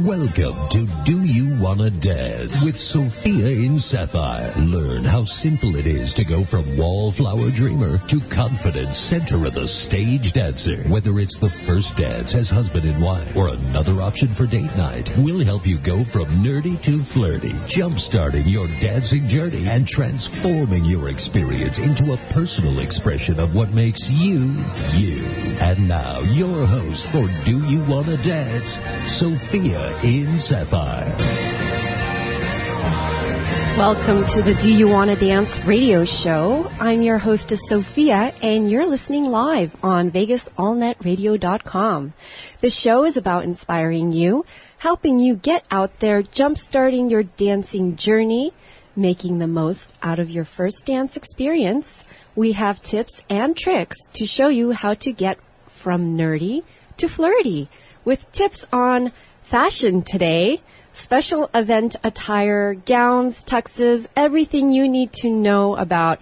Welcome to Do You Wanna Dance with Sophia in Sapphire. Learn how simple it is to go from wallflower dreamer to confident center of the stage dancer. Whether it's the first dance as husband and wife or another option for date night, we'll help you go from nerdy to flirty, jump-starting your dancing journey and transforming your experience into a personal expression of what makes you, you. And now, your host for Do You Wanna Dance, Sophia in Sapphire. Welcome to the Do You Wanna Dance radio show. I'm your hostess, Sophia, and you're listening live on VegasAllNetRadio.com. The show is about inspiring you, helping you get out there, jump-starting your dancing journey, making the most out of your first dance experience. We have tips and tricks to show you how to get from nerdy to flirty, with tips on fashion today, special event attire, gowns, tuxes, everything you need to know about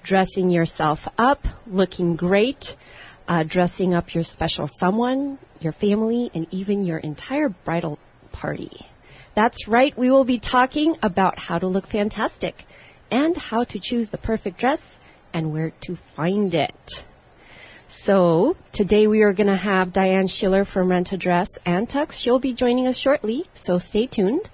dressing yourself up, looking great, dressing up your special someone, your family, and even your entire bridal party. That's right, we will be talking about how to look fantastic and how to choose the perfect dress and where to find it. So today we are going to have Dianne Schiller from Renta-Dress and Tux. She'll be joining us shortly, so stay tuned.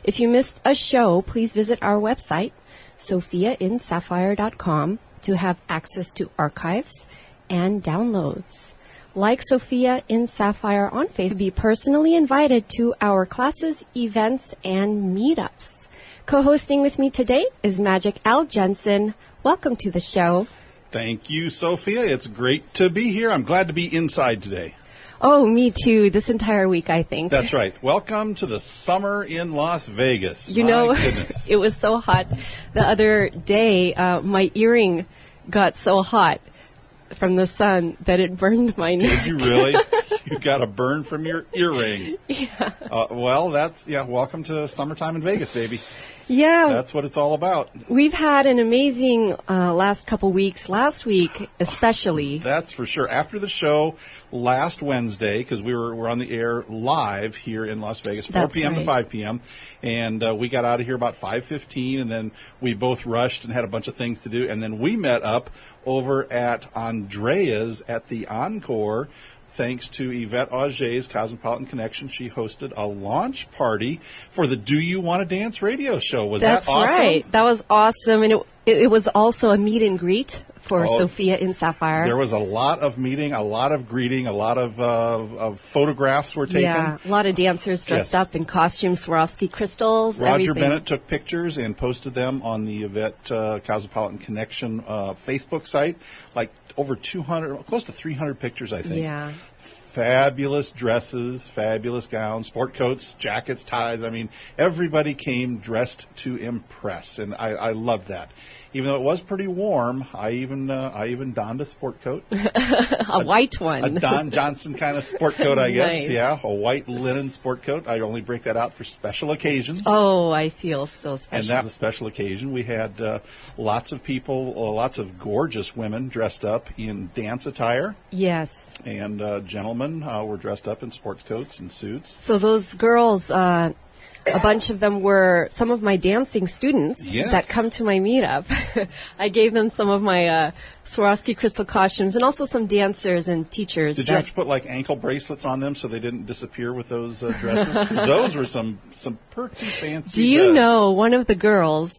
If you missed a show, please visit our website, sophiainsapphire.com, to have access to archives and downloads. Like Sophia in Sapphire on Facebook, be personally invited to our classes, events, and meetups. Co-hosting with me today is Magic Al Jensen. Welcome to the show. Thank you, Sophia. It's great to be here. I'm glad to be inside today. Oh, me too. This entire week, I think. That's right. Welcome to the summer in Las Vegas. You My know, goodness. It was so hot the other day. My earring got so hot from the sun that it burned my neck. Did you really? You got a burn from your earring. Yeah. Well, welcome to summertime in Vegas, baby. Yeah. That's what it's all about. We've had an amazing last couple weeks. Last week, especially. That's for sure. After the show last Wednesday, because we're on the air live here in Las Vegas, 4 p.m. to 5 p.m., and we got out of here about 5:15, and then we both rushed and had a bunch of things to do, and then we met up over at Andrea's at the Encore. Thanks to Yvette Auger's Cosmopolitan Connection, she hosted a launch party for the Do You Want to Dance radio show. Was that awesome? That's right. That was awesome. And it was also a meet and greet for Sophia in Sapphire. There was a lot of meeting, a lot of greeting, a lot of photographs were taken. Yeah, a lot of dancers dressed up in costumes, Swarovski crystals, Roger everything. Bennett took pictures and posted them on the Yvette Cosmopolitan Connection Facebook site. Like over 200, close to 300 pictures, I think. Yeah. Fabulous dresses, fabulous gowns, sport coats, jackets, ties. I mean, everybody came dressed to impress, and I loved that. Even though it was pretty warm, I even donned a sport coat. a white one. A Don Johnson kind of sport coat, I guess. Nice. Yeah, a white linen sport coat. I only break that out for special occasions. Oh, I feel so special. And that was a special occasion. We had lots of people, lots of gorgeous women dressed up in dance attire. Yes. And gentlemen were dressed up in sports coats and suits. So those girls, a bunch of them were some of my dancing students that come to my meetup. I gave them some of my Swarovski crystal costumes and also some dancers and teachers. Did you have to put like ankle bracelets on them so they didn't disappear with those dresses? Because those were some pretty fancy. Do you know one of the girls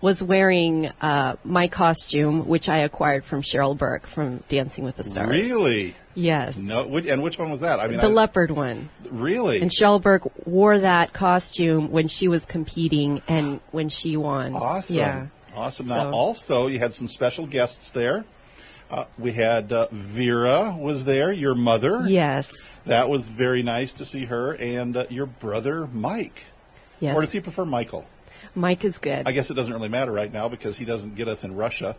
was wearing my costume, which I acquired from Cheryl Burke from Dancing with the Stars. Really? Yes. No. And which one was that? I mean, the leopard one. Really? And Cheryl Burke wore that costume when she was competing and when she won. Awesome. Yeah. Awesome. Now, also, you had some special guests there. We had Vera was there, your mother. Yes. That was very nice to see her. And your brother, Mike. Yes. Or does he prefer Michael? Mike is good. I guess it doesn't really matter right now because he doesn't get us in Russia.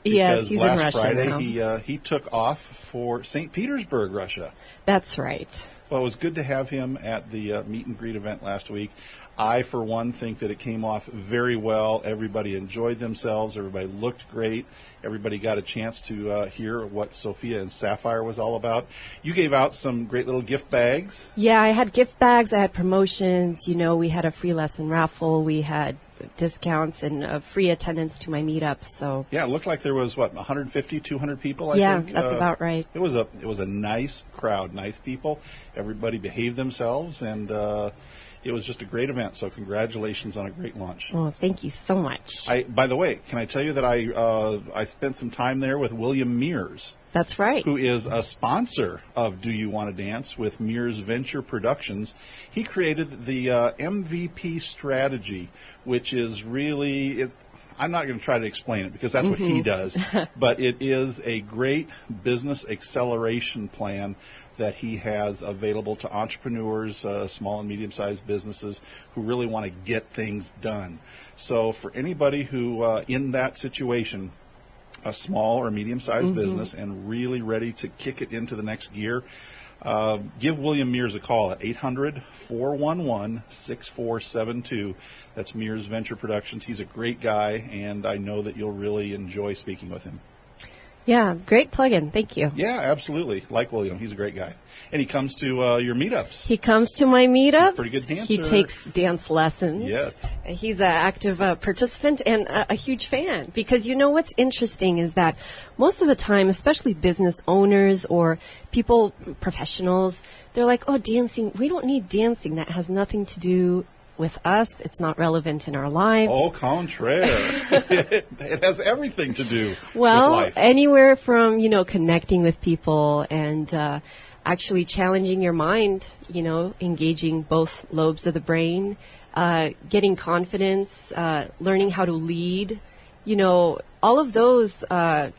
Yes, he's in Russia Friday, now. he took off for St. Petersburg, Russia. That's right. Well, it was good to have him at the meet and greet event last week. I, for one, think that it came off very well. Everybody enjoyed themselves. Everybody looked great. Everybody got a chance to hear what Sophia and Sapphire was all about. You gave out some great little gift bags. Yeah, I had gift bags. I had promotions. You know, we had a free lesson raffle. We had discounts and free attendance to my meetups. So yeah, it looked like there was 150, 200 people. I think. Yeah, that's about right. It was a nice crowd, nice people. Everybody behaved themselves, and it was just a great event. So congratulations on a great launch. Oh, thank you so much. By the way, can I tell you that I spent some time there with William Mears. That's right. Who is a sponsor of Do You Want to Dance with Mears Venture Productions. He created the MVP strategy, which is really, I'm not going to try to explain it because that's what he does, but it is a great business acceleration plan that he has available to entrepreneurs, small and medium-sized businesses who really want to get things done. So for anybody who, in that situation, a small or medium-sized business and really ready to kick it into the next gear, give William Mears a call at 800-411-6472. That's Mears Venture Productions. He's a great guy, and I know that you'll really enjoy speaking with him. Yeah, great plug-in. Thank you. Yeah, absolutely. Like William. He's a great guy. And he comes to your meetups. He comes to my meetups. He's a pretty good dancer. He takes dance lessons. Yes. He's an active participant and a huge fan. Because you know what's interesting is that most of the time, especially business owners or people, professionals, they're like, oh, dancing, we don't need dancing. That has nothing to do with us. It's not relevant in our lives. Au contraire. It has everything to do with life. Anywhere from, you know, connecting with people and actually challenging your mind, you know, engaging both lobes of the brain, getting confidence, learning how to lead, you know, all of those are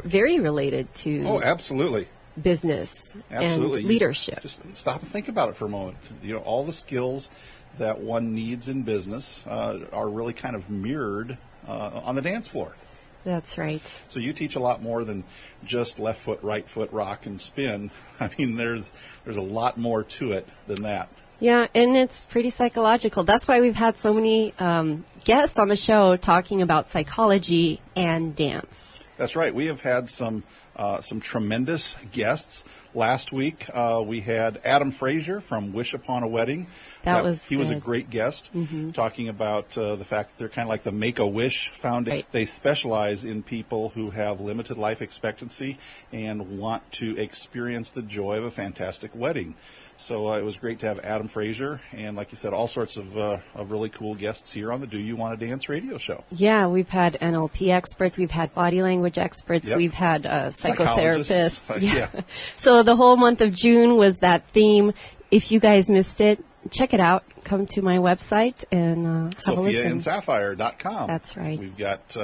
very related to absolutely. Business and leadership. Just stop and think about it for a moment. You know, all the skills that one needs in business are really kind of mirrored on the dance floor. That's right. So you teach a lot more than just left foot, right foot, rock and spin. I mean, there's a lot more to it than that. Yeah, and it's pretty psychological. That's why we've had so many guests on the show talking about psychology and dance. That's right. We have had some tremendous guests. Last week, we had Adam Frazier from Wish Upon a Wedding. He was a great guest, talking about the fact that they're kind of like the Make-A-Wish Foundation. Right. They specialize in people who have limited life expectancy and want to experience the joy of a fantastic wedding. So it was great to have Adam Frazier and, like you said, all sorts of really cool guests here on the Do You Want to Dance radio show. Yeah, we've had NLP experts, we've had body language experts, we've had psychotherapists. Yeah. So the whole month of June was that theme. If you guys missed it, check it out. Come to my website and have a listen. SophiaandSapphire.com. That's right. We've got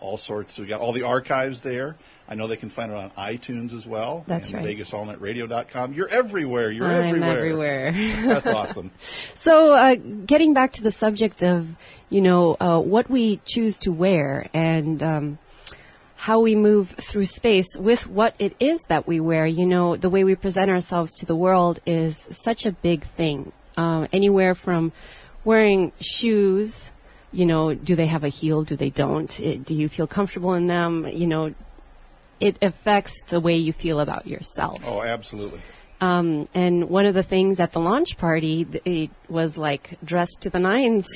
all sorts. We've got all the archives there. I know they can find it on iTunes as well. That's right. VegasAllNetRadio.com. You're everywhere. I'm everywhere. That's awesome. So getting back to the subject of, you know, what we choose to wear and how we move through space with what it is that we wear. You know, the way we present ourselves to the world is such a big thing. Anywhere from wearing shoes, you know, do they have a heel? Do they don't? Do you feel comfortable in them? You know, it affects the way you feel about yourself. Oh, absolutely. And one of the things at the launch party, it was like dressed to the nines.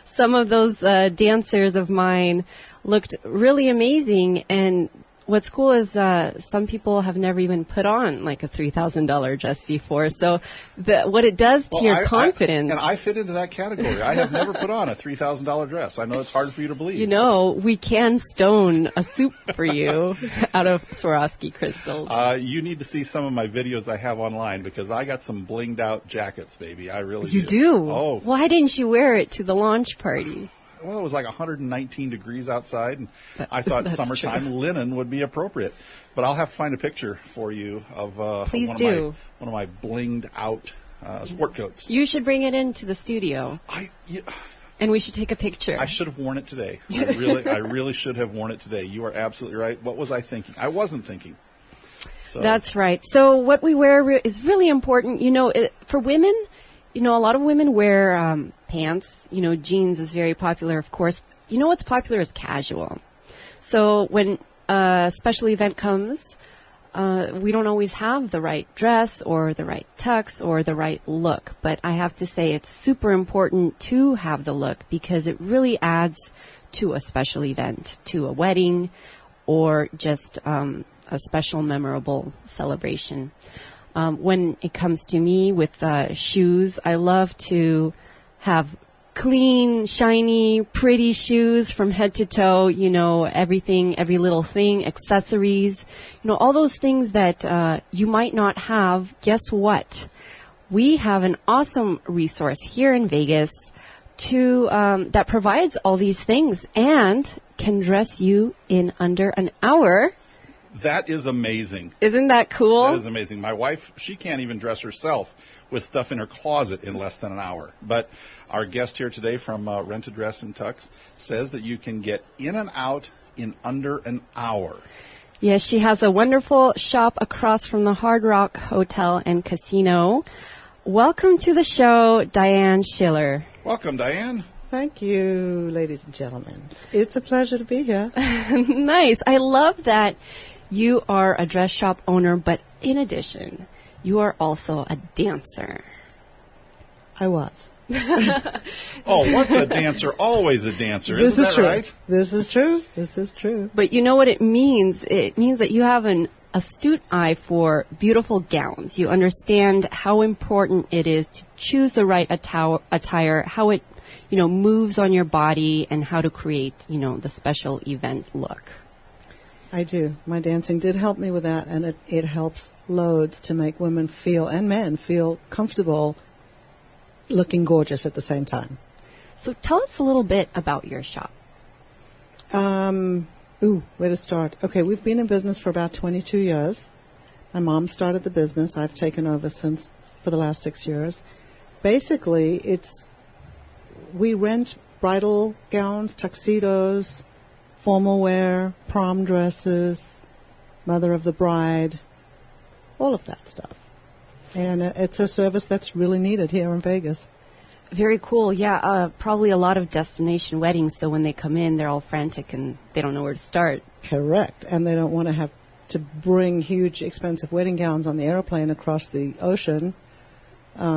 Some of those dancers of mine looked really amazing. And what's cool is some people have never even put on like a $3,000 dress before. So what it does to your confidence. And I fit into that category. I have never put on a $3,000 dress. I know it's hard for you to believe. You know, we can stone a soup for you out of Swarovski crystals. You need to see some of my videos I have online because I got some blinged out jackets, baby. I really You do? Oh. Why didn't you wear it to the launch party? Well, it was like 119 degrees outside, and I thought summertime linen would be appropriate. But I'll have to find a picture for you of one of my blinged out sport coats. You should bring it into the studio. And we should take a picture. I should have worn it today. I really should have worn it today. You are absolutely right. What was I thinking? I wasn't thinking. So. That's right. So what we wear is really important. For women, a lot of women wear pants. Jeans is very popular, of course. What's popular is casual. So when a special event comes, we don't always have the right dress or the right tux or the right look. But I have to say it's super important to have the look because it really adds to a special event, to a wedding, or just a special memorable celebration. When it comes to me with shoes, I love to have clean, shiny, pretty shoes from head to toe, everything, every little thing, accessories, all those things that you might not have. Guess what? We have an awesome resource here in Vegas that provides all these things and can dress you in under an hour. That is amazing. Isn't that cool? That is amazing. My wife, she can't even dress herself with stuff in her closet in less than an hour. But our guest here today from Renta-Dress and Tux says that you can get in and out in under an hour. Yes, she has a wonderful shop across from the Hard Rock Hotel and Casino. Welcome to the show, Dianne Schiller. Welcome, Dianne. Thank you, ladies and gentlemen. It's a pleasure to be here. Nice. I love that you are a dress shop owner, but in addition, you are also a dancer. I was. Oh, once a dancer, always a dancer. Isn't that right? This is true. This is true. But you know what it means? It means that you have an astute eye for beautiful gowns. You understand how important it is to choose the right attire, how it, moves on your body, and how to create, the special event look. I do. My dancing did help me with that, and it helps loads to make women feel, and men feel, comfortable looking gorgeous at the same time. So tell us a little bit about your shop. Where to start? Okay, we've been in business for about 22 years. My mom started the business. I've taken over for the last 6 years. Basically, we rent bridal gowns, tuxedos, formal wear, prom dresses, mother of the bride, all of that stuff. And it's a service that's really needed here in Vegas. Very cool. Yeah, probably a lot of destination weddings, so when they come in, they're all frantic and they don't know where to start. Correct. And they don't want to have to bring huge, expensive wedding gowns on the airplane across the ocean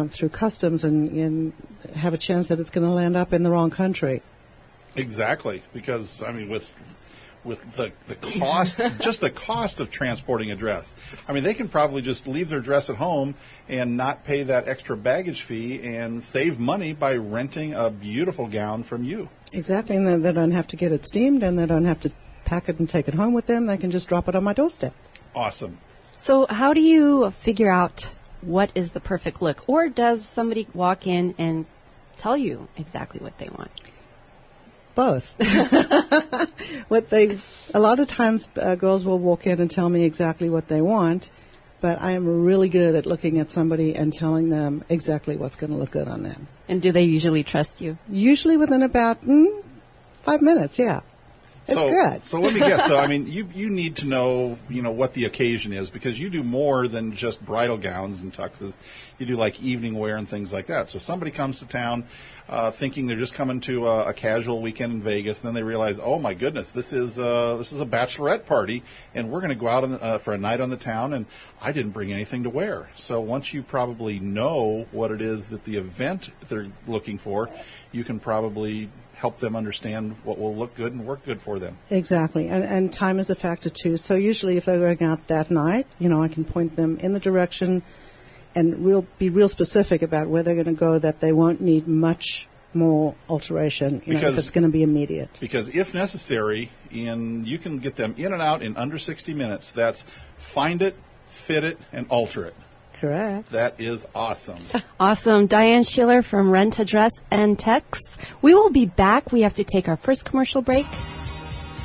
through customs and have a chance that it's going to land up in the wrong country. Exactly, because with the cost, just the cost of transporting a dress. They can probably just leave their dress at home and not pay that extra baggage fee and save money by renting a beautiful gown from you. Exactly, and they don't have to get it steamed, and they don't have to pack it and take it home with them. They can just drop it on my doorstep. Awesome. So how do you figure out what is the perfect look? Or does somebody walk in and tell you exactly what they want? Both. A lot of times girls will walk in and tell me exactly what they want, but I am really good at looking at somebody and telling them exactly what's going to look good on them. And do they usually trust you? Usually within about 5 minutes, yeah. It's good. So let me guess, though. You need to know, what the occasion is, because you do more than just bridal gowns and tuxes. You do like evening wear and things like that. So somebody comes to town thinking they're just coming to a casual weekend in Vegas, and then they realize, oh my goodness, this is a bachelorette party, and we're going to go out for a night on the town, and I didn't bring anything to wear. So once you probably know what it is that the event they're looking for, you can probably help them understand what will look good and work good for them. Exactly. And time is a factor, too. So usually if they're going out that night, I can point them in the direction and be real specific about where they're going to go, that they won't need much more alteration, if it's going to be immediate. Because if necessary, you can get them in and out in under 60 minutes. That's find it, fit it, and alter it. Correct. That is awesome. Awesome. Dianne Schiller from Renta-Dress and Tux. We will be back. We have to take our first commercial break.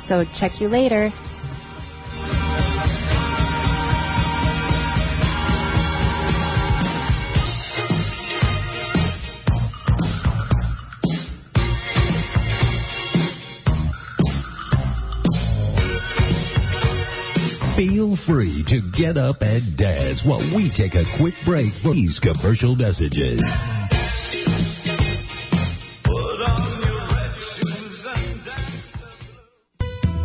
So check you later. Feel free to get up and dance while we take a quick break for these commercial messages.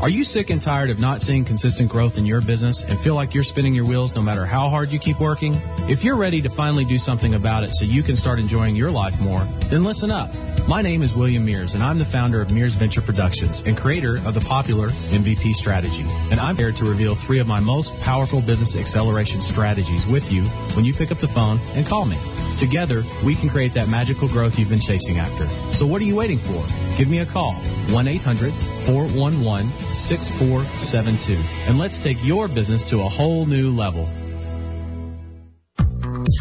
Are you sick and tired of not seeing consistent growth in your business and feel like you're spinning your wheels no matter how hard you keep working? If you're ready to finally do something about it so you can start enjoying your life more, then listen up. My name is William Mears, and I'm the founder of Mears Venture Productions and creator of the popular MVP strategy. And I'm here to reveal 3 of my most powerful business acceleration strategies with you when you pick up the phone and call me. Together, we can create that magical growth you've been chasing after. So what are you waiting for? Give me a call, 1-800-411-6472, and let's take your business to a whole new level.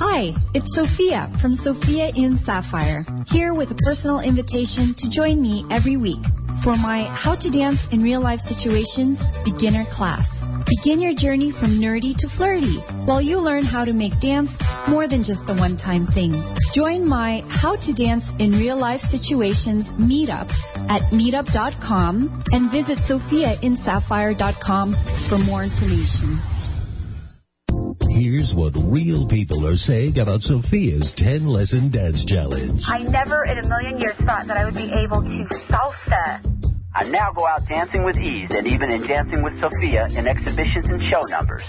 Hi, it's Sophia from Sophia in Sapphire, here with a personal invitation to join me every week for my How to Dance in Real Life Situations beginner class. Begin your journey from nerdy to flirty while you learn how to make dance more than just a one-time thing. Join my How to Dance in Real Life Situations meetup at meetup.com and visit sophiainsapphire.com for more information. Here's what real people are saying about Sophia's 10-lesson dance challenge. I never in a million years thought that I would be able to salsa. I now go out dancing with ease and even in Dancing with Sophia in exhibitions and show numbers.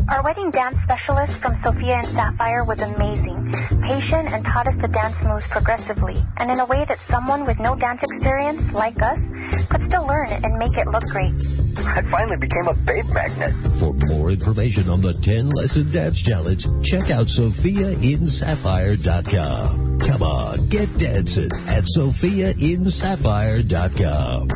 Our wedding dance specialist from Sophia and Sapphire was amazing, patient, and taught us the dance moves progressively, and in a way that someone with no dance experience, like us, could still learn and make it look great. I finally became a babe magnet. For more information on the 10-lesson dance challenge, check out sophiainsapphire.com. Come on, get dancing at sophiainsapphire.com.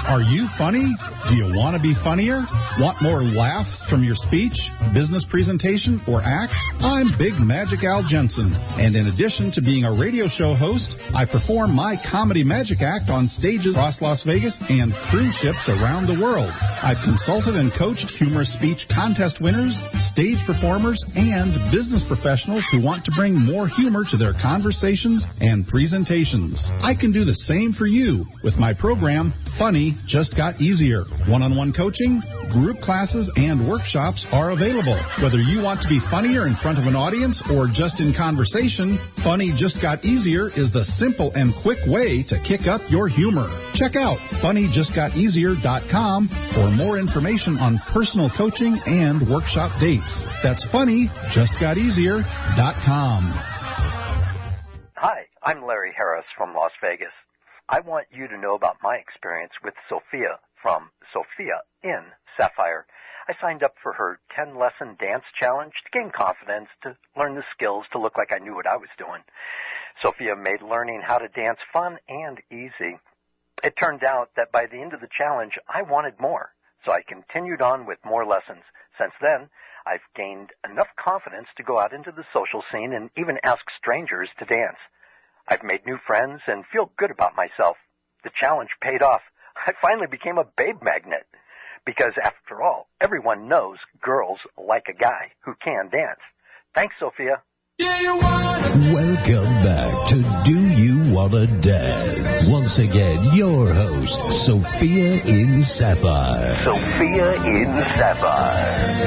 Are you funny? Do you want to be funnier? Want more laughs from your speech, business presentation, or act? I'm Big Magic Al Jensen, and in addition to being a radio show host, I perform my comedy magic act on stages across Las Vegas and cruise ships around the world. I've consulted and coached humorous speech contest winners, stage performers, and business professionals who want to bring more humor to their conversations and presentations. I can do the same for you with my program, Funny Just Got Easier. One-on-one coaching, group classes, and workshops are available. Whether you want to be funnier in front of an audience or just in conversation, Funny Just Got Easier is the simple and quick way to kick up your humor. Check out funnyjustgoteasier.com for more information on personal coaching and workshop dates. That's funnyjustgoteasier.com. Hi, I'm Larry Harris from Las Vegas. I want you to know about my experience with Sophia from Sophia in Sapphire. I signed up for her 10-lesson dance challenge to gain confidence, to learn the skills, to look like I knew what I was doing. Sophia made learning how to dance fun and easy. It turned out that by the end of the challenge, I wanted more, so I continued on with more lessons. Since then, I've gained enough confidence to go out into the social scene and even ask strangers to dance. I've made new friends and feel good about myself. The challenge paid off. I finally became a babe magnet. Because after all, everyone knows girls like a guy who can dance. Thanks, Sophia. Welcome back to Do You Wanna Dance? Once again, your host, Sophia in Sapphire. Sophia in Sapphire.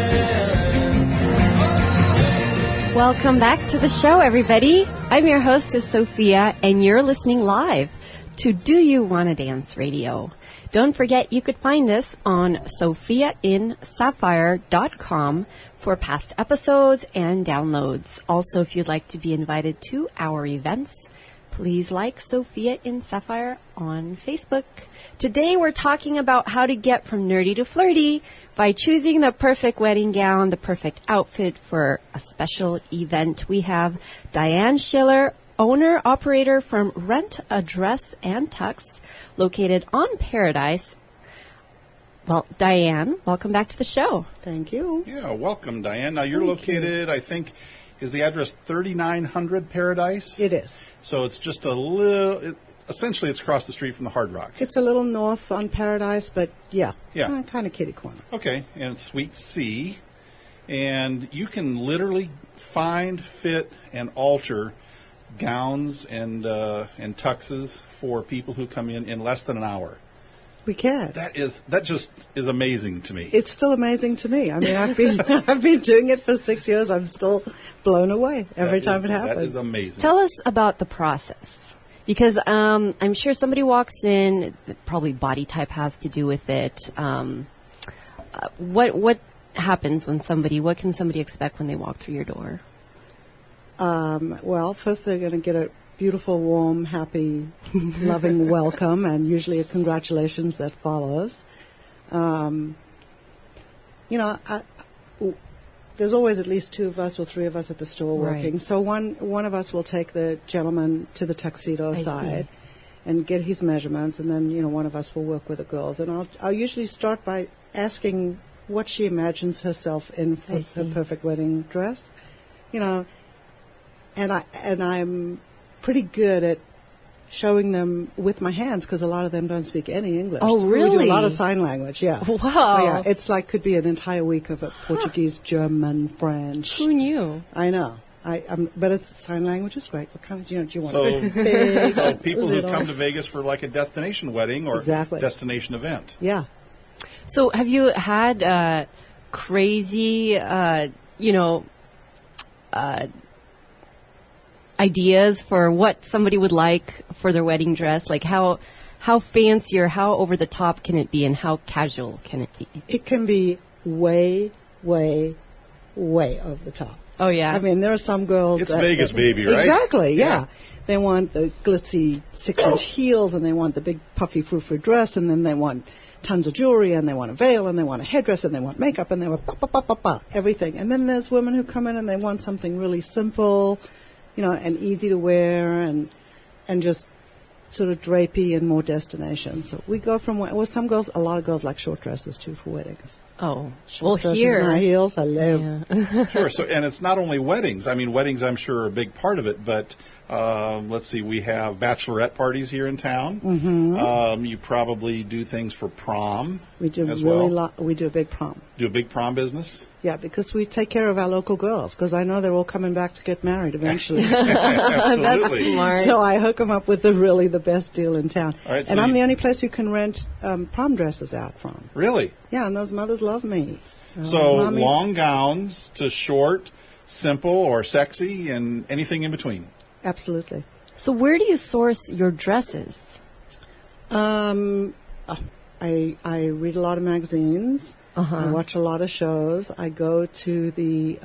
Welcome back to the show, everybody. I'm your hostess, Sophia, and you're listening live to Do You Wanna Dance Radio. Don't forget you could find us on sophiainsapphire.com for past episodes and downloads. Also, if you'd like to be invited to our events, please like Sophia in Sapphire on Facebook. Today we're talking about how to get from nerdy to flirty by choosing the perfect wedding gown, the perfect outfit for a special event. We have Dianne Schiller, owner-operator from Renta-Dress and Tux, located on Paradise. Well, Dianne, welcome back to the show. Thank you. Yeah, welcome, Dianne. Now, you're located, I think, is the address 3900 Paradise? It is. So it's just a little, essentially it's across the street from the Hard Rock. It's a little north on Paradise, but yeah. Yeah. Kind of kitty corner. Okay, and it's Suite C. And you can literally find, fit, and alter gowns and tuxes for people who come in less than an hour. we can. That just is amazing to me. It's still amazing to me. I mean, I've been doing it for 6 years. I'm still blown away every time it happens. That is amazing. Tell us about the process, because I'm sure somebody walks in. Probably body type has to do with it. What happens when what can somebody expect when they walk through your door? Well, first they're going to get a beautiful, warm, happy, loving welcome, and usually a congratulations that follows. There's always at least 2 of us or 3 of us at the store working. Right. So one of us will take the gentleman to the tuxedo side and get his measurements, and then one of us will work with the girls. And I'll usually start by asking what she imagines herself in for her perfect wedding dress, and I'm pretty good at showing them with my hands, because a lot of them don't speak any English. Oh, so really? We do a lot of sign language, yeah. Wow. Oh, yeah. It's could be an entire week of Portuguese, German, French. Who knew? I know. But it's sign language is great. What kind of, do you want? Big, so people little. who come to Vegas for like a destination wedding or destination event. Yeah. So have you had crazy, ideas for what somebody would like for their wedding dress? Like how fancy or how over the top can it be, and how casual can it be? It can be way, way, way over the top. Oh, yeah. I mean, there are some girls. It's Vegas, baby, right? Exactly, yeah. They want the glitzy 6-inch heels, and they want the big puffy frou-frou dress, and then they want tons of jewelry, and they want a veil, and they want a headdress, and they want makeup, and they want everything. And then there's women who come in and they want something really simple, and easy to wear, and just sort of drapey and more destination. So we go from a lot of girls like short dresses too for weddings. Oh, short dresses and high heels, I love. Yeah. Sure. So, and it's not only weddings. I mean, weddings, I'm sure, are a big part of it. But let's see, we have bachelorette parties here in town. Mm-hmm. You probably do things for prom. We do as we do a big prom. Do a big prom business. Yeah, because we take care of our local girls, because I know they're all coming back to get married eventually. Absolutely. That's smart. So I hook them up with the best deal in town. All right, so and I'm the only place you can rent prom dresses out from. Really? Yeah, and those mothers love me. So long gowns to short, simple, or sexy, and anything in between. Absolutely. So where do you source your dresses? I read a lot of magazines. I watch a lot of shows. I go to the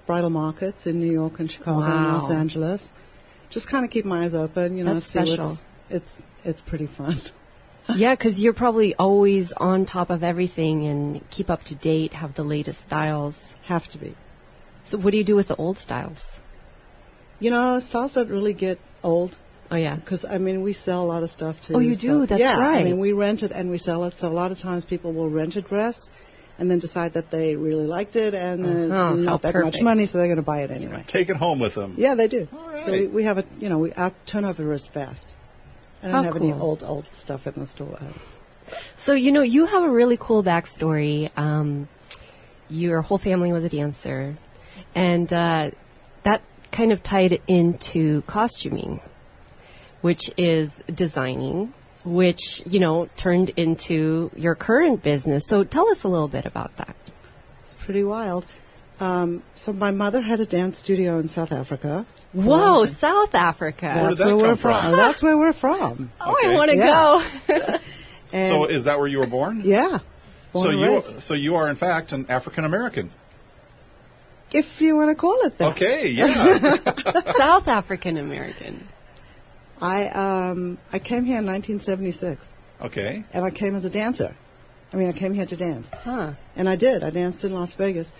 bridal markets in New York and Chicago and Los Angeles. Just kind of keep my eyes open, That's special. It's pretty fun. Yeah, because you're probably always on top of everything and keep up to date, have the latest styles. Have to be. So what do you do with the old styles? Styles don't really get old. Oh, yeah. Because, we sell a lot of stuff, too. Oh, you do? That's right. I mean, we rent it and we sell it. So a lot of times people will rent a dress and then decide that they really liked it and it's not that much money, so they're going to buy it anyway. Take it home with them. Yeah, they do. All right. So we have our turnover is fast. I don't have any old stuff in the store. So, you have a really cool backstory. Your whole family was a dancer, and that kind of tied into costuming, which is designing, which, turned into your current business. So tell us a little bit about that. It's pretty wild. So my mother had a dance studio in South Africa. Whoa, South Africa. That's where we're from. That's where we're from. Oh, okay. I want to go. So is that where you were born? Yeah. So you are, in fact, an African American. If you want to call it that. Okay, yeah. South African American. I came here in 1976. Okay. And I came as a dancer. I came here to dance. Huh. And I did. I danced in Las Vegas.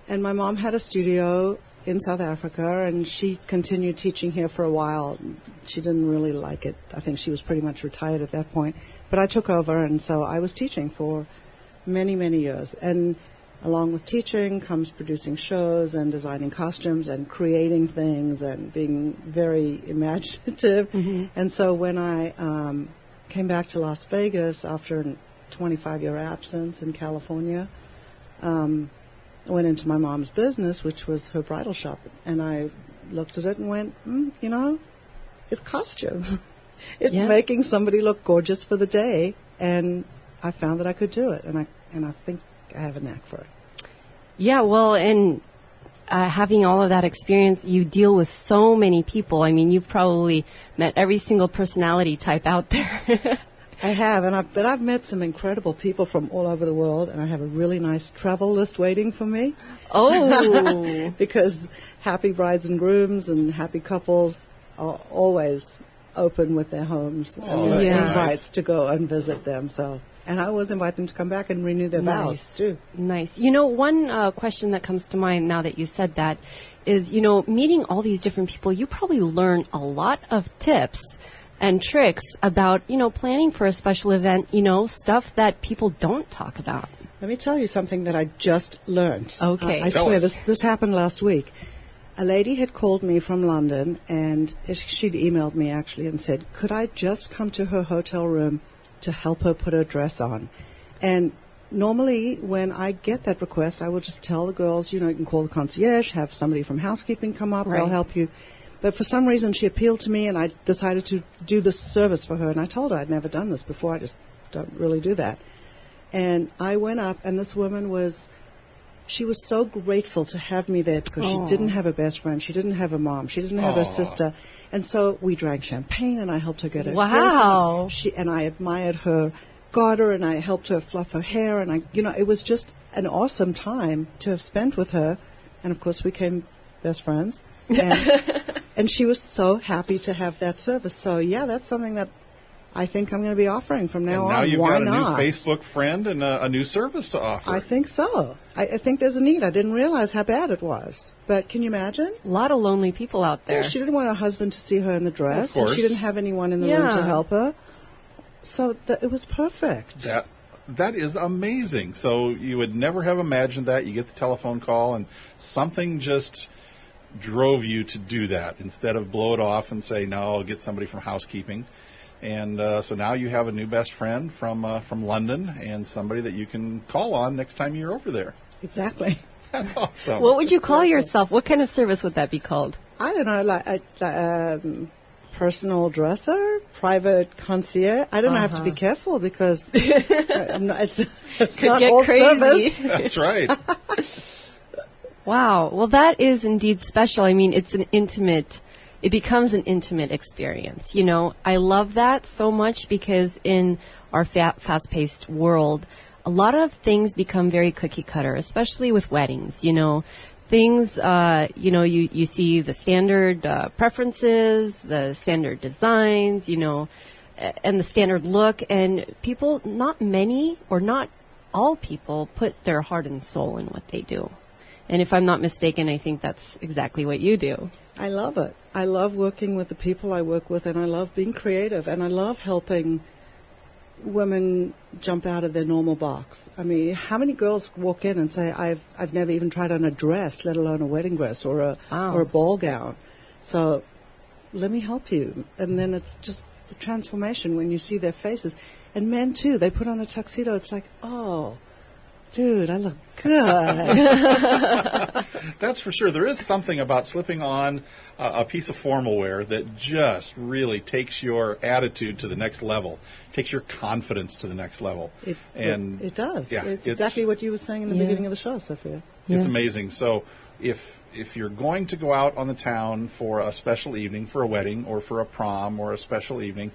And my mom had a studio in South Africa, and she continued teaching here for a while. She didn't really like it. I think she was pretty much retired at that point. But I took over, and so I was teaching for many, many years. And along with teaching comes producing shows and designing costumes and creating things and being very imaginative. Mm-hmm. And so when I came back to Las Vegas after a 25-year absence in California, I went into my mom's business, which was her bridal shop, and I looked at it and went, it's costumes. It's making somebody look gorgeous for the day and I found that I could do it, and I think I have a knack for it. Yeah, well, and having all of that experience, you deal with so many people. I mean, you've probably met every single personality type out there. I have, but I've met some incredible people from all over the world, and I have a really nice travel list waiting for me. Oh! Because happy brides and grooms and happy couples are always open with their homes and their invites to go and visit them. And I always invite them to come back and renew their vows, too. Nice. You know, one question that comes to mind now that you said that is, you know, meeting all these different people, you probably learn a lot of tips and tricks about, you know, planning for a special event, you know, stuff that people don't talk about. Let me tell you something that I just learned. Okay. I swear, this happened last week. A lady had called me from London, and she'd emailed me, actually, and said, could I just come to her hotel room to help her put her dress on? And normally, when I get that request, I will just tell the girls, you know, you can call the concierge, have somebody from housekeeping come up, they'll help you. But for some reason, she appealed to me, and I decided to do this service for her. And I told her I'd never done this before. I just don't really do that. And I went up, and this woman she was so grateful to have me there because she didn't have a best friend. She didn't have a mom. She didn't have her sister. And so we drank champagne, and I helped her get her dress. And I admired her garter, and I helped her fluff her hair. And it was just an awesome time to have spent with her. And, of course, we became best friends. And she was so happy to have that service. So, yeah, that's something that I think I'm going to be offering from now on. Now you've got a new Facebook friend and a new service to offer. I think so. I think there's a need. I didn't realize how bad it was. But can you imagine? A lot of lonely people out there. Yeah, she didn't want her husband to see her in the dress. Of course. And she didn't have anyone in the room to help her. So it was perfect. That is amazing. So you would never have imagined that. You get the telephone call, and something just drove you to do that instead of blow it off and say, no, I'll get somebody from housekeeping. And so now you have a new best friend from London and somebody that you can call on next time you're over there. Exactly. That's awesome. What would you call yourself? What kind of service would that be called? I don't know, like personal dresser, private concierge. I don't have to be careful because it's not all service. That's right. Wow. Well, that is indeed special. I mean, it becomes an intimate experience. You know, I love that so much because in our fast-paced world, a lot of things become very cookie cutter, especially with weddings. You know, things, you see the standard preferences, the standard designs, you know, and the standard look. And people, not many or not all people, put their heart and soul in what they do. And if I'm not mistaken, I think that's exactly what you do. I love it. I love working with the people I work with, and I love being creative, and I love helping women jump out of their normal box. I mean, how many girls walk in and say, I've never even tried on a dress, let alone a wedding dress or a ball gown. So let me help you. And then it's just the transformation when you see their faces. And men, too, they put on a tuxedo. It's like, oh, dude, I look good. That's for sure. There is something about slipping on a piece of formal wear that just really takes your attitude to the next level, takes your confidence to the next level. It does. Yeah, it's exactly what you were saying in the beginning of the show, Sophia. It's amazing. So if you're going to go out on the town for a special evening, for a wedding or for a prom or a special evening,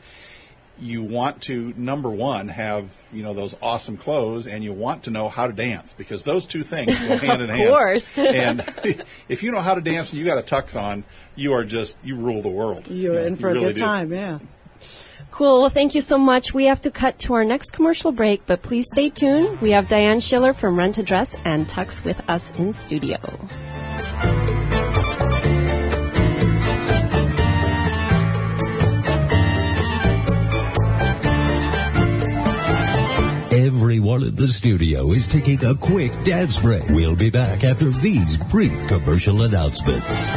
you want to, number one, have, those awesome clothes, and you want to know how to dance, because those two things go hand in hand. Of course. And if you know how to dance and you got a tux on, you rule the world. You're in for a good time, yeah. Cool. Well, thank you so much. We have to cut to our next commercial break, but please stay tuned. We have Dianne Schiller from Renta-Dress and Tux with us in studio. Everyone in the studio is taking a quick dance break. We'll be back after these brief commercial announcements.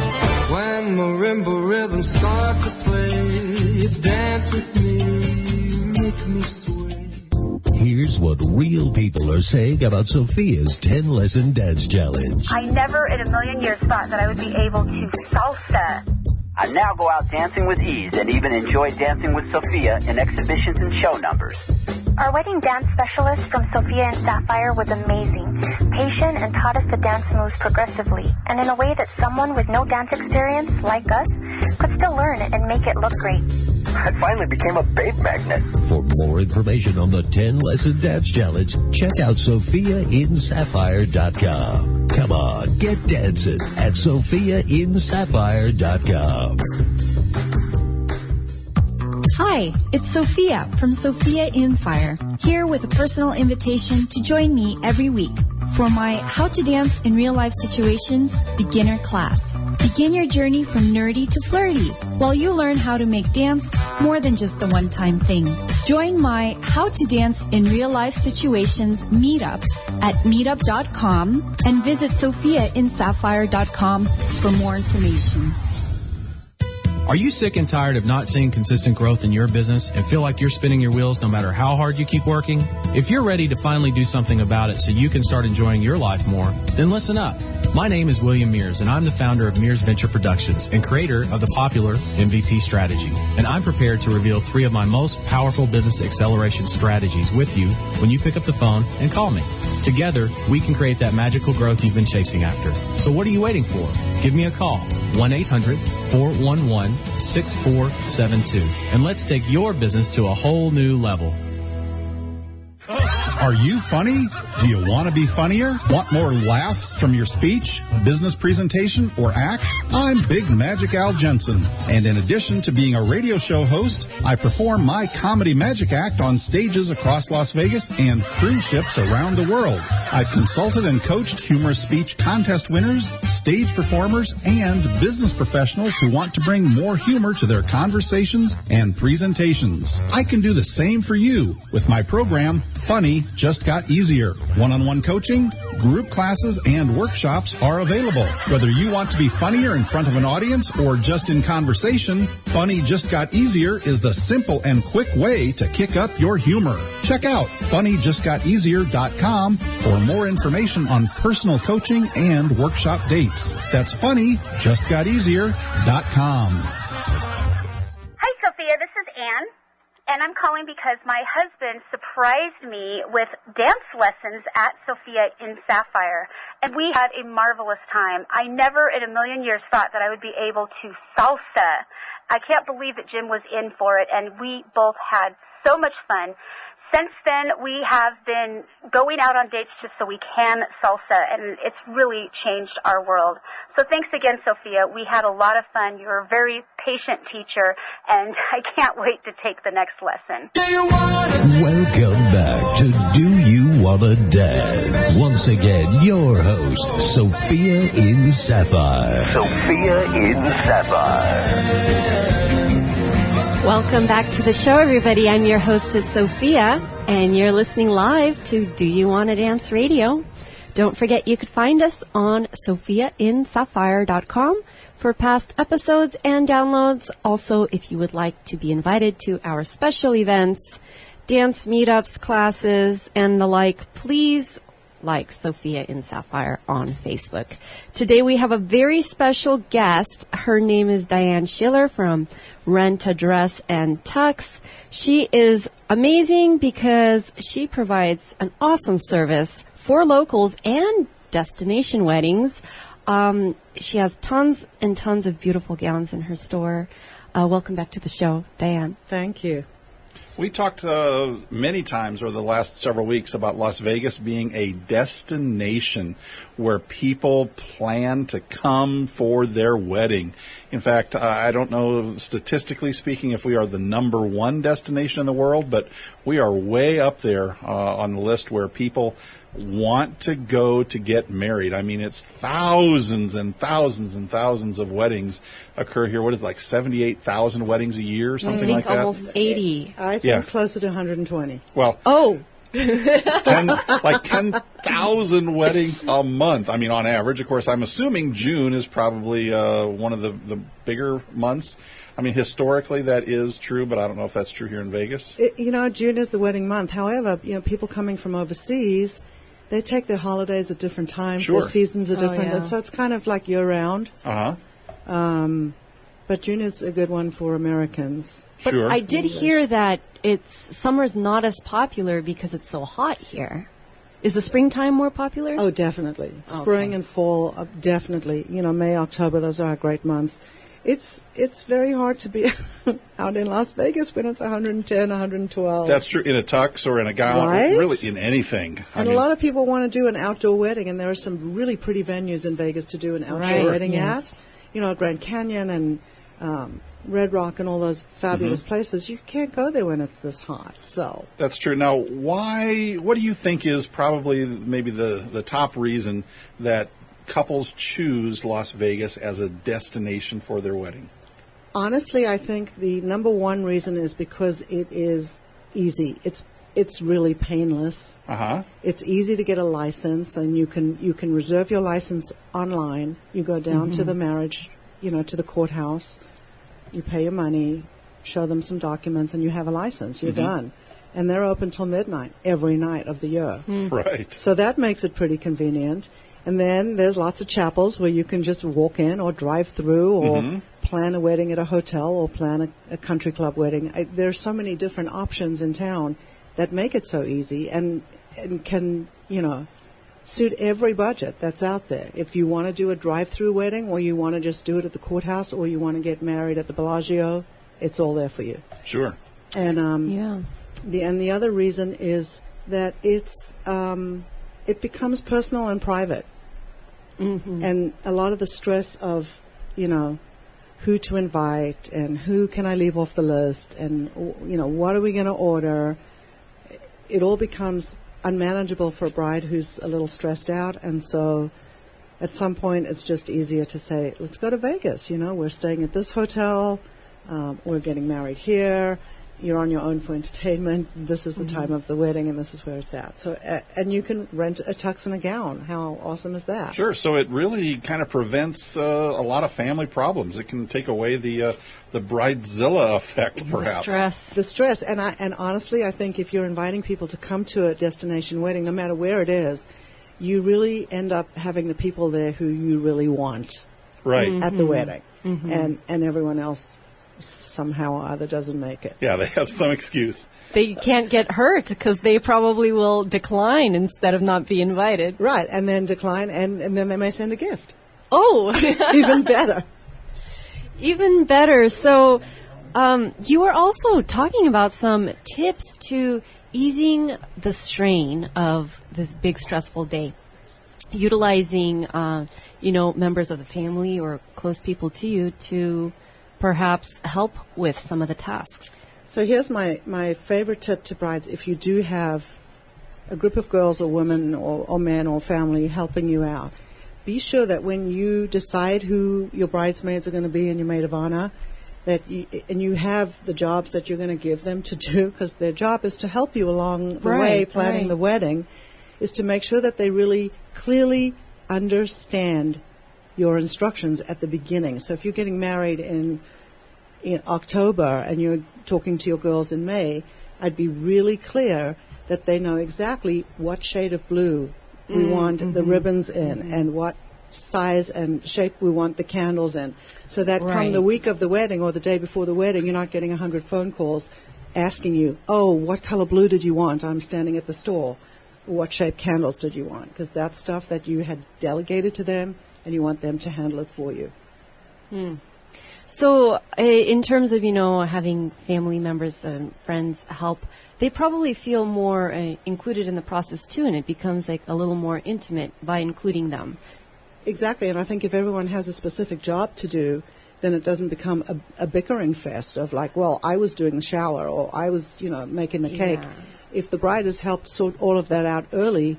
When marimba rhythms start to play, dance with me, make me sway. Here's what real people are saying about Sophia's 10-lesson dance challenge. I never in a million years thought that I would be able to salsa. I now go out dancing with ease and even enjoy dancing with Sophia in exhibitions and show numbers. Our wedding dance specialist from Sophia and Sapphire was amazing, patient, and taught us the dance moves progressively, and in a way that someone with no dance experience, like us, could still learn and make it look great. I finally became a babe magnet. For more information on the 10-lesson dance challenge, check out SophiaInSapphire.com. Come on, get dancing at SophiaInSapphire.com. Hi, it's Sophia from Sophia in Fire, here with a personal invitation to join me every week for my How to Dance in Real Life Situations beginner class. Begin your journey from nerdy to flirty while you learn how to make dance more than just a one-time thing. Join my How to Dance in Real Life Situations meetup at meetup.com and visit SophiaInSapphire.com for more information. Are you sick and tired of not seeing consistent growth in your business and feel like you're spinning your wheels no matter how hard you keep working? If you're ready to finally do something about it so you can start enjoying your life more, then listen up. My name is William Mears, and I'm the founder of Mears Venture Productions and creator of the popular MVP strategy. And I'm prepared to reveal 3 of my most powerful business acceleration strategies with you when you pick up the phone and call me. Together, we can create that magical growth you've been chasing after. So what are you waiting for? Give me a call, 1-800-411-6472, and let's take your business to a whole new level. Are you funny? Do you want to be funnier? Want more laughs from your speech, business presentation, or act? I'm Big Magic Al Jensen, and in addition to being a radio show host, I perform my comedy magic act on stages across Las Vegas and cruise ships around the world. I've consulted and coached humorous speech contest winners, stage performers, and business professionals who want to bring more humor to their conversations and presentations. I can do the same for you with my program, Funny Just Got Easier. One-on-one coaching, group classes, and workshops are available. Whether you want to be funnier in front of an audience or just in conversation, Funny Just Got Easier is the simple and quick way to kick up your humor. Check out funnyjustgoteasier.com for more information on personal coaching and workshop dates. That's funnyjustgoteasier.com. Hi, Sophia. This is Anne. And I'm calling because my husband surprised me with dance lessons at Sophia in Sapphire. And we had a marvelous time. I never in a million years thought that I would be able to salsa. I can't believe that Jim was in for it, and we both had so much fun. Since then, we have been going out on dates just so we can salsa, and it's really changed our world. So thanks again, Sophia. We had a lot of fun. You're a very patient teacher, and I can't wait to take the next lesson. Welcome back to Do You Wanna Dance? Once again, your host, Sophia in Sapphire. Sophia in Sapphire. Welcome back to the show, everybody. I'm your hostess, Sophia, and you're listening live to Do You Wanna Dance Radio. Don't forget you could find us on SophiaInSapphire.com for past episodes and downloads. Also, if you would like to be invited to our special events, dance meetups, classes, and the like, please like Sophia in Sapphire on Facebook. Today we have a very special guest. Her name is Dianne Schiller from Renta-Dress and Tux. She is amazing because she provides an awesome service for locals and destination weddings. She has tons and tons of beautiful gowns in her store. Welcome back to the show, Dianne. Thank you. We talked many times over the last several weeks about Las Vegas being a destination where people plan to come for their wedding. In fact, I don't know statistically speaking if we are the number 1 destination in the world, but we are way up there on the list where people want to go to get married. I mean, it's thousands and thousands and thousands of weddings occur here. What is it, like 78,000 weddings a year, something like that? Almost 80. I think closer to 120. Well, 10,000 weddings a month. I mean, on average, of course, I'm assuming June is probably one of the bigger months. I mean, historically, that is true, but I don't know if that's true here in Vegas. June is the wedding month. However, people coming from overseas, they take their holidays at different times. Sure. Their seasons are different. yeah. So it's kind of like year-round. Uh-huh. But June is a good one for Americans. But Sure. I did hear that summer's not as popular because it's so hot here. Is the springtime more popular? Oh, definitely. Spring and fall, definitely. You know, May, October, those are our great months. It's very hard to be out in Las Vegas when it's 110, 112. That's true. In a tux or in a gown, Right? really in anything. And a lot of people want to do an outdoor wedding, and there are some really pretty venues in Vegas to do an outdoor Right, wedding yes. at. You know, Grand Canyon and Red Rock and all those fabulous places. You can't go there when it's this hot. So That's true. Now, what do you think is probably maybe the top reason that couples choose Las Vegas as a destination for their wedding? honestly, I think the number one reason is because it is easy. It's really painless. It's easy to get a license, and you can reserve your license online. You go down to the marriage, to the courthouse. You pay your money, show them some documents, and you have a license. You're done. And they're open till midnight every night of the year. Right. So that makes it pretty convenient. And then there's lots of chapels where you can just walk in or drive through or plan a wedding at a hotel or plan a country club wedding. There's so many different options in town that make it so easy and can, suit every budget that's out there. If you want to do a drive-through wedding, or you want to just do it at the courthouse, or you want to get married at the Bellagio, it's all there for you. Sure. And Yeah. the other reason is that it becomes personal and private. And a lot of the stress of, who to invite and who can I leave off the list and, what are we going to order? It all becomes unmanageable for a bride who's a little stressed out. And so at some point it's just easier to say, let's go to Vegas. We're staying at this hotel. We're getting married here. You're on your own for entertainment. This is the time of the wedding, and this is where it's at. So, and you can rent a tux and a gown. How awesome is that? Sure. So it really kind of prevents a lot of family problems. It can take away the bridezilla effect, perhaps. The stress. And honestly, I think if you're inviting people to come to a destination wedding, no matter where it is, you really end up having the people there who you really want at the wedding, and everyone else somehow or other doesn't make it. Yeah, they have some excuse. They can't get hurt because they probably will decline instead of not be invited. Right, and then decline, and then they may send a gift. Oh! Even better. Even better. So you were also talking about some tips to easing the strain of this big stressful day, utilizing, members of the family or close people to you to perhaps help with some of the tasks. So here's my favorite tip to brides. If you do have a group of girls or women or men or family helping you out, be sure that when you decide who your bridesmaids are going to be and your maid of honor, that you have the jobs that you're going to give them to do, because their job is to help you along the way planning the wedding, is to make sure that they really clearly understand your instructions at the beginning. So if you're getting married in October and you're talking to your girls in May, I'd be really clear that they know exactly what shade of blue we want the ribbons in and what size and shape we want the candles in. So that come the week of the wedding or the day before the wedding, you're not getting 100 phone calls asking you, oh, what color blue did you want? I'm standing at the store. What shape candles did you want? Because that's stuff that you had delegated to them, and you want them to handle it for you. So in terms of, having family members and friends help, they probably feel more included in the process too, and it becomes like a little more intimate by including them. Exactly, and I think if everyone has a specific job to do, then it doesn't become a bickering fest of like, well, I was doing the shower or I was, making the cake. Yeah. If the bride has helped sort all of that out early,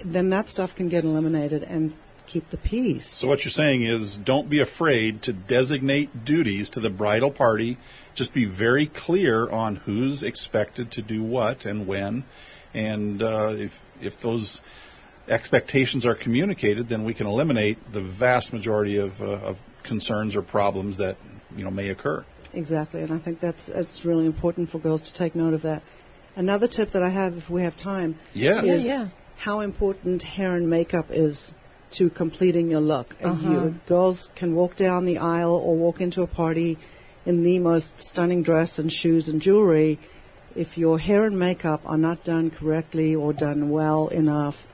then that stuff can get eliminated and keep the peace. So what you're saying is, don't be afraid to designate duties to the bridal party. Just be very clear on who's expected to do what and when. And if those expectations are communicated, then we can eliminate the vast majority of concerns or problems that may occur. Exactly, and I think it's really important for girls to take note of that. Another tip that I have, if we have time, is how important hair and makeup is to completing your look. And girls can walk down the aisle or walk into a party in the most stunning dress and shoes and jewelry. If your hair and makeup are not done correctly or done well enough,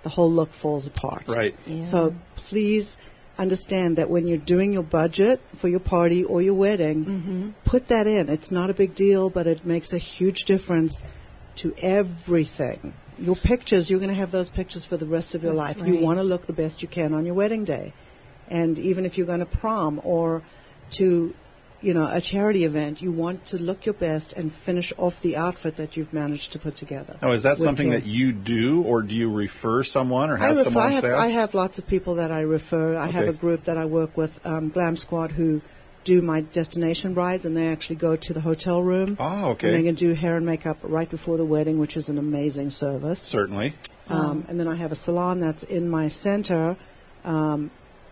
the whole look falls apart. Right. Yeah. So please understand that when you're doing your budget for your party or your wedding, put that in. It's not a big deal, but it makes a huge difference to everything. Your pictures, you're going to have those pictures for the rest of your life. Right. You want to look the best you can on your wedding day. And even if you're going to prom or to, a charity event, you want to look your best and finish off the outfit that you've managed to put together. Now, is that something care. that you do, or do you refer someone or have someone on staff? I have lots of people that I refer. I have a group that I work with, Glam Squad, who do my destination brides, and they actually go to the hotel room. Oh, okay. And they can do hair and makeup right before the wedding, which is an amazing service. Certainly. And then I have a salon that's in my center.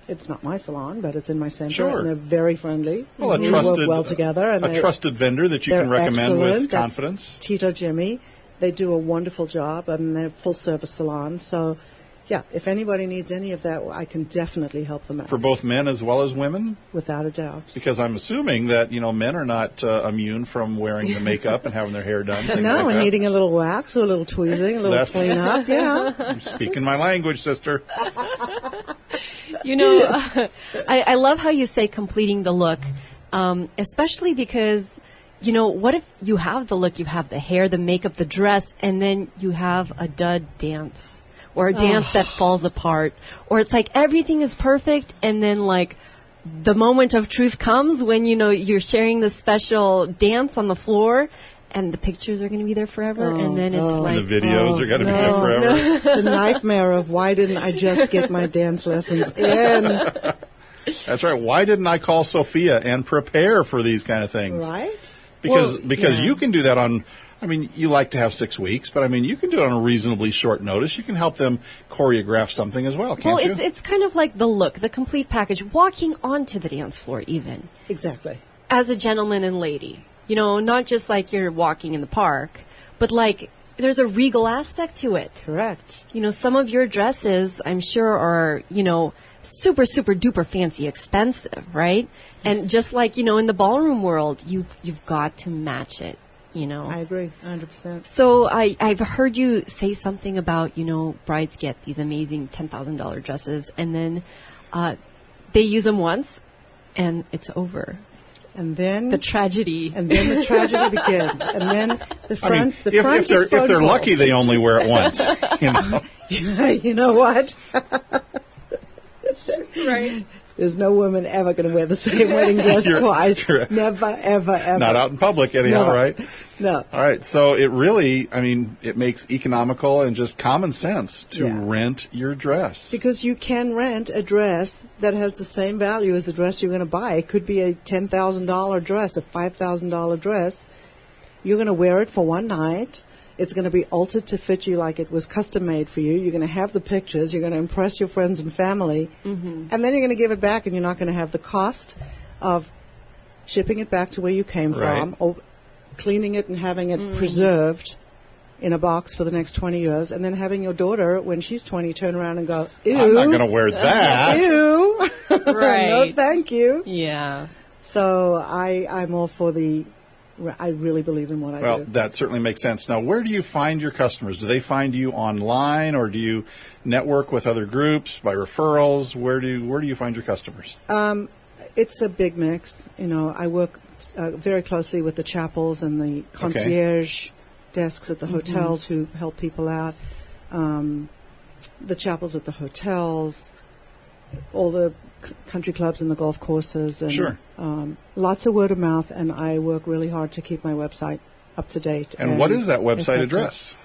It's not my salon, but it's in my center, Sure. and they're very friendly. Well, a we trusted, work well together, and a trusted vendor that you can recommend with confidence. That's Tito Jimmy. They do a wonderful job, and they're full-service salon. So, yeah, if anybody needs any of that, I can definitely help them out. For both men as well as women? Without a doubt. Because I'm assuming that, men are not immune from wearing the makeup and having their hair done. Things No, like and that. needing a little wax or a little tweezing, a little clean-up, yeah. I'm speaking my language, sister. I love how you say completing the look, especially because, what if you have the look, you have the hair, the makeup, the dress, and then you have a dud dance or a dance that falls apart, or it's like everything is perfect, and then like the moment of truth comes when, you're sharing the special dance on the floor. And the pictures are going to be there forever, and then it's like... And the videos are going to be there forever. The nightmare of why didn't I just get my dance lessons in? That's right. Why didn't I call Sophia and prepare for these kind of things? Right? Because you can do that on... you like to have 6 weeks, but you can do it on a reasonably short notice. You can help them choreograph something as well, can't you? Well, it's kind of like the look, the complete package, walking onto the dance floor even. Exactly. As a gentleman and lady. Not just like you're walking in the park, but like there's a regal aspect to it. Correct. Some of your dresses, I'm sure, are, super, super duper fancy, expensive, right? And just like, in the ballroom world, you've got to match it, I agree, 100%. So I've heard you say something about, brides get these amazing $10,000 dresses, and then they use them once, and it's over. And then the tragedy. And then the tragedy begins. And then the front. If they're lucky, they only wear it once. You know what? Right. There's no woman ever going to wear the same wedding dress twice. Never, ever, ever. Not out in public, anyhow, Never. right? No. All right. So it really, it makes economical and just common sense to rent your dress. Because you can rent a dress that has the same value as the dress you're going to buy. It could be a $10,000 dress, a $5,000 dress. You're going to wear it for one night. It's going to be altered to fit you like it was custom made for you. You're going to have the pictures. You're going to impress your friends and family. Mm-hmm. And then you're going to give it back, and you're not going to have the cost of shipping it back to where you came from, or cleaning it and having it preserved in a box for the next 20 years, and then having your daughter, when she's 20, turn around and go, ew. I'm not going to wear that. Ew. Right. No, thank you. Yeah. So I'm all for I really believe in what I do. Well, that certainly makes sense. Now, where do you find your customers? Do they find you online, or do you network with other groups by referrals? Where do you find your customers? It's a big mix. I work very closely with the chapels and the concierge desks at the hotels who help people out. The chapels at the hotels, all the country clubs and the golf courses, and lots of word of mouth, and I work really hard to keep my website up to date. And what is that website address?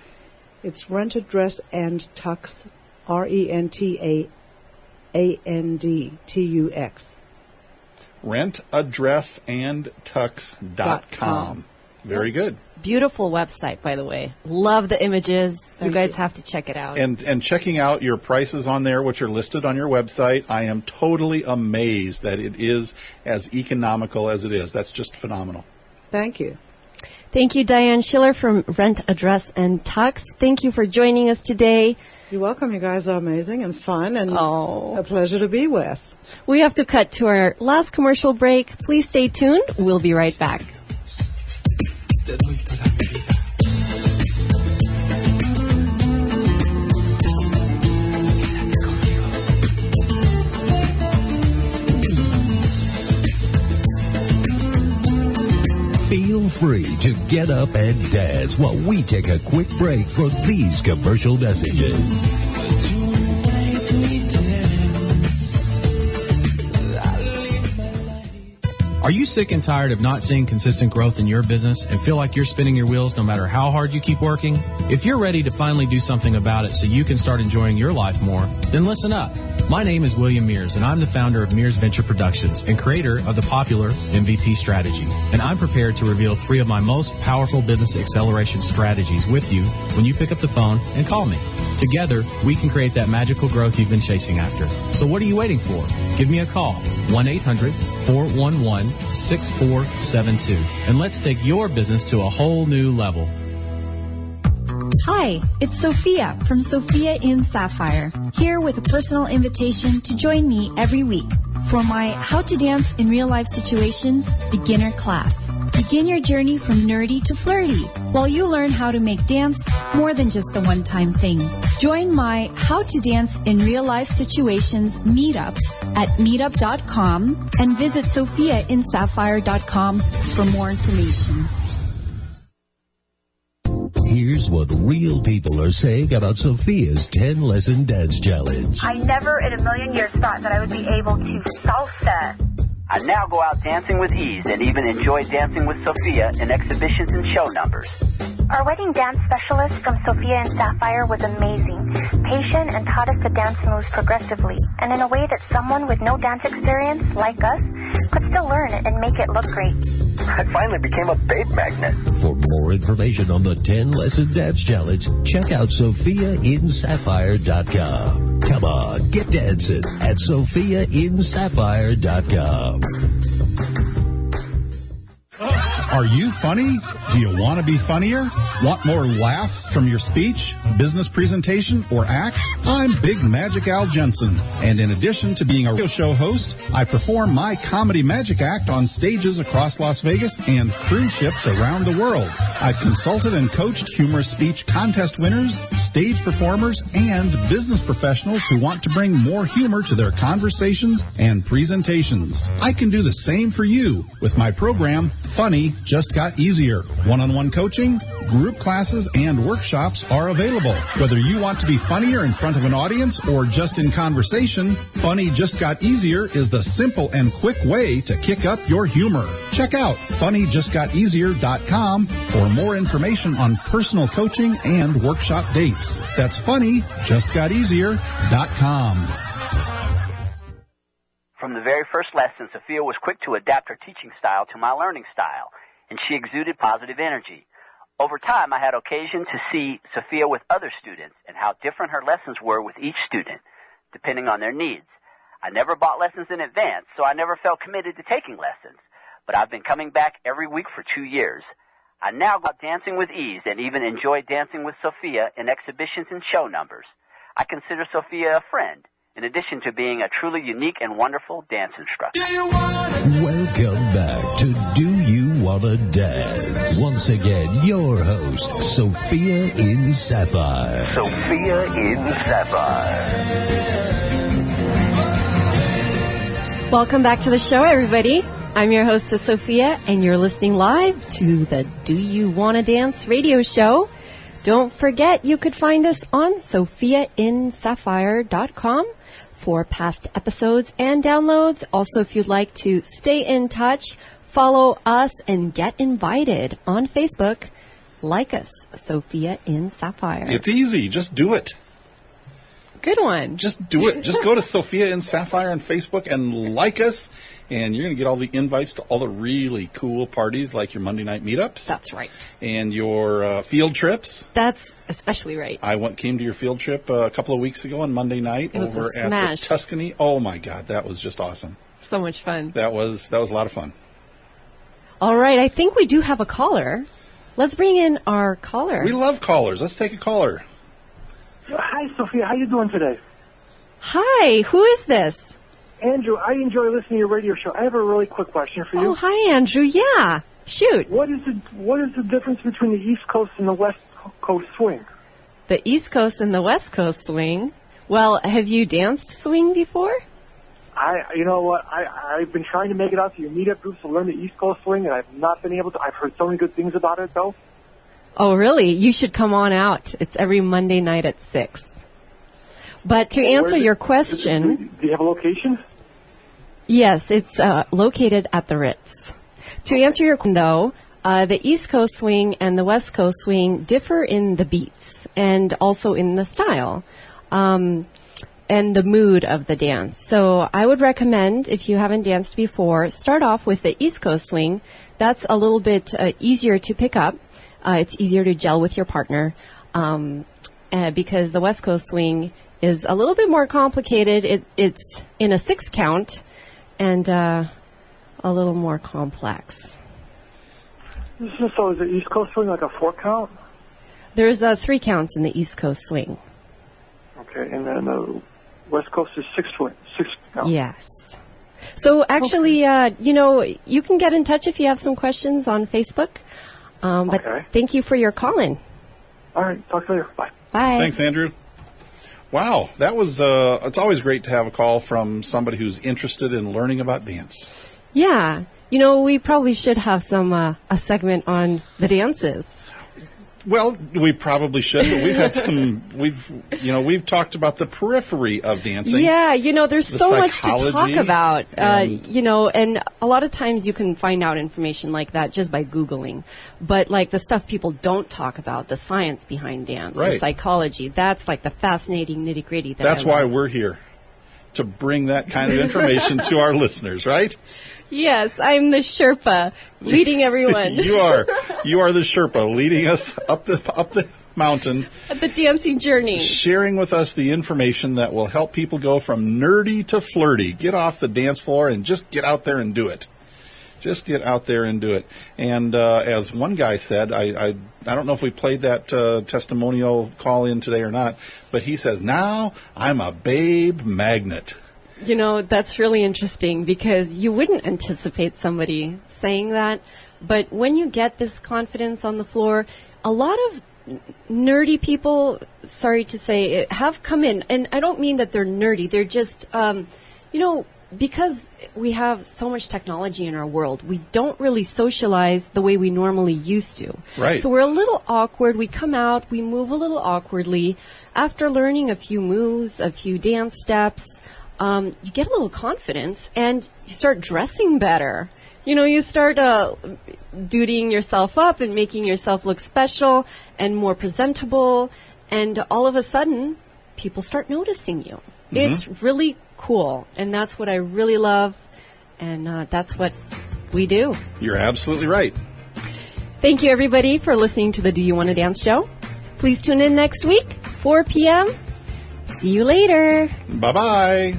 It's Renta-Dress and Tux, RENTAANDTUX. Rent-A-Dress-and-Tux.com. Very good. Beautiful website, by the way. Love the images. You guys have to check it out. And checking out your prices on there, which are listed on your website, I am totally amazed that it is as economical as it is. That's just phenomenal. Thank you. Thank you, Dianne Schiller from Rent-A-Dress and Tux. Thank you for joining us today. You're welcome. You guys are amazing and fun and a pleasure to be with. We have to cut to our last commercial break. Please stay tuned. We'll be right back. Feel free to get up and dance while we take a quick break for these commercial messages. Are you sick and tired of not seeing consistent growth in your business and feel like you're spinning your wheels no matter how hard you keep working? If you're ready to finally do something about it so you can start enjoying your life more, then listen up. My name is William Mears, and I'm the founder of Mears Venture Productions and creator of the popular MVP strategy. And I'm prepared to reveal 3 of my most powerful business acceleration strategies with you when you pick up the phone and call me. Together, we can create that magical growth you've been chasing after. So what are you waiting for? Give me a call, 1-800-411-6472, and let's take your business to a whole new level. Hi, it's Sophia from Sophia in Sapphire, here with a personal invitation to join me every week for my How to Dance in Real Life Situations beginner class. Begin your journey from nerdy to flirty while you learn how to make dance more than just a one-time thing. Join my How to Dance in Real Life Situations meetup at meetup.com and visit sophiainsapphire.com for more information. Here's what real people are saying about Sophia's 10-lesson dance challenge. I never in a million years thought that I would be able to salsa. I now go out dancing with ease and even enjoy dancing with Sophia in exhibitions and show numbers. Our wedding dance specialist from Sophia and Sapphire was amazing, patient, and taught us to dance moves progressively, and in a way that someone with no dance experience, like us, could still learn and make it look great. I finally became a babe magnet. For more information on the 10-lesson dance challenge, check out sophiainsapphire.com. Come on, get dancing at sophiainsapphire.com. Are you funny? Do you want to be funnier? Want more laughs from your speech, business presentation, or act? I'm Big Magic Al Jensen, and in addition to being a radio show host, I perform my comedy magic act on stages across Las Vegas and cruise ships around the world. I've consulted and coached humorous speech contest winners, stage performers, and business professionals who want to bring more humor to their conversations and presentations. I can do the same for you with my program, Funny Just Got Easier. One-on-one coaching, group classes, and workshops are available. Whether you want to be funnier in front of an audience or just in conversation, Funny Just Got Easier is the simple and quick way to kick up your humor. Check out funnyjustgoteasier.com for more information on personal coaching and workshop dates. That's funnyjustgoteasier.com. From the very first lesson, Sophia was quick to adapt her teaching style to my learning style, and she exuded positive energy. Over time, I had occasion to see Sophia with other students and how different her lessons were with each student, depending on their needs. I never bought lessons in advance, so I never felt committed to taking lessons, but I've been coming back every week for 2 years. I now go out dancing with ease and even enjoy dancing with Sophia in exhibitions and show numbers. I consider Sophia a friend, in addition to being a truly unique and wonderful dance instructor. Welcome back to Do You Wanna Dance? Once again, your host, Sophia in Sapphire. Sophia in Sapphire. Welcome back to the show, everybody. I'm your hostess, Sophia, and you're listening live to the Do You Wanna Dance radio show. Don't forget, you could find us on sophiainsapphire.com for past episodes and downloads. Also, if you'd like to stay in touch, follow us and get invited on Facebook. Like us, Sophia in Sapphire. It's easy. Just do it. Good one. Just do it. Just go to Sophia in Sapphire on Facebook and like us, and you're going to get all the invites to all the really cool parties like your Monday night meetups. That's right. And your field trips. That's especially right. I came to your field trip a couple of weeks ago on Monday night over at the Tuscany. Oh my God, that was just awesome. So much fun. That was a lot of fun. All right, I think we do have a caller. Let's bring in our caller. We love callers. Let's take a caller. Hi, Sophia. How you doing today? Hi, who is this? Andrew, I enjoy listening to your radio show. I have a really quick question for you. Oh, hi, Andrew. Yeah, shoot. What is the difference between the East Coast and the West Coast swing? The East Coast and the West Coast swing? Well, have you danced swing before? You know what? I've been trying to make it out to your meetup groups to learn the East Coast swing, and I've not been able to. I've heard so many good things about it, though. Oh, really? You should come on out. It's every Monday night at 6. But to answer your question... Do you have a location? Yes, it's located at the Ritz. To answer your question, though, the East Coast swing and the West Coast swing differ in the beats and also in the style and the mood of the dance. So I would recommend, if you haven't danced before, start off with the East Coast swing. That's a little bit easier to pick up. It's easier to gel with your partner because the West Coast swing is a little bit more complicated. It's in a 6 count and a little more complex. So is the East Coast swing like a 4 count? There's 3 counts in the East Coast swing. Okay, and then the West Coast is 6 count. Yes. So actually, you can get in touch if you have some questions on Facebook. But thank you for your call-in. All right, talk to you later. Bye. Bye. Thanks, Andrew. Wow, that was, it's always great to have a call from somebody who's interested in learning about dance. Yeah. We probably should have some, a segment on the dances. Well, we probably should, but we've had we've talked about the periphery of dancing. Yeah, there's so much to talk about, and a lot of times you can find out information like that just by Googling. But like the stuff people don't talk about, the science behind dance, the psychology, that's like the fascinating nitty gritty. That's why we're here, to bring that kind of information to our listeners, right? Yes, I'm the Sherpa leading everyone. You are the Sherpa leading us up the mountain. At the dancing journey. Sharing with us the information that will help people go from nerdy to flirty. Get off the dance floor and just get out there and do it. Just get out there and do it. And as one guy said, I don't know if we played that testimonial call in today or not, but he says, now I'm a babe magnet. That's really interesting because you wouldn't anticipate somebody saying that. But when you get this confidence on the floor, a lot of nerdy people, sorry to say, have come in. And I don't mean that they're nerdy. They're just, because we have so much technology in our world, we don't really socialize the way we normally used to. Right. So we're a little awkward. We come out, we move a little awkwardly. After learning a few moves, a few dance steps, you get a little confidence and you start dressing better. You start dutying yourself up and making yourself look special and more presentable. And all of a sudden, people start noticing you. Mm-hmm. It's really cool. And that's what I really love. And that's what we do. You're absolutely right. Thank you, everybody, for listening to the Do You Want to Dance show. Please tune in next week, 4 p.m. See you later. Bye-bye.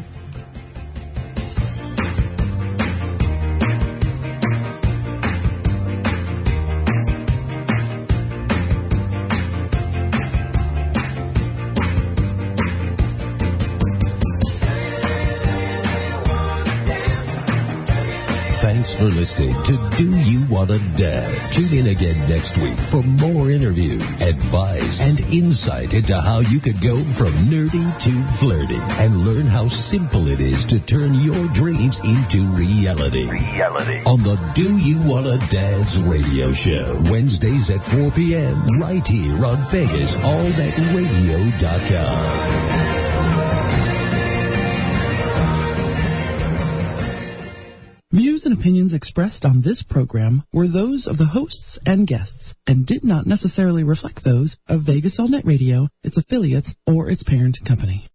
Thanks for listening to Do You Wanna Dance? Tune in again next week for more interviews, advice, and insight into how you could go from nerdy to flirty and learn how simple it is to turn your dreams into reality. On the Do You Wanna Dance radio show, Wednesdays at 4 p.m. right here on VegasAllNetRadio.com. Views and opinions expressed on this program were those of the hosts and guests and did not necessarily reflect those of Vegas All Net Radio, its affiliates, or its parent company.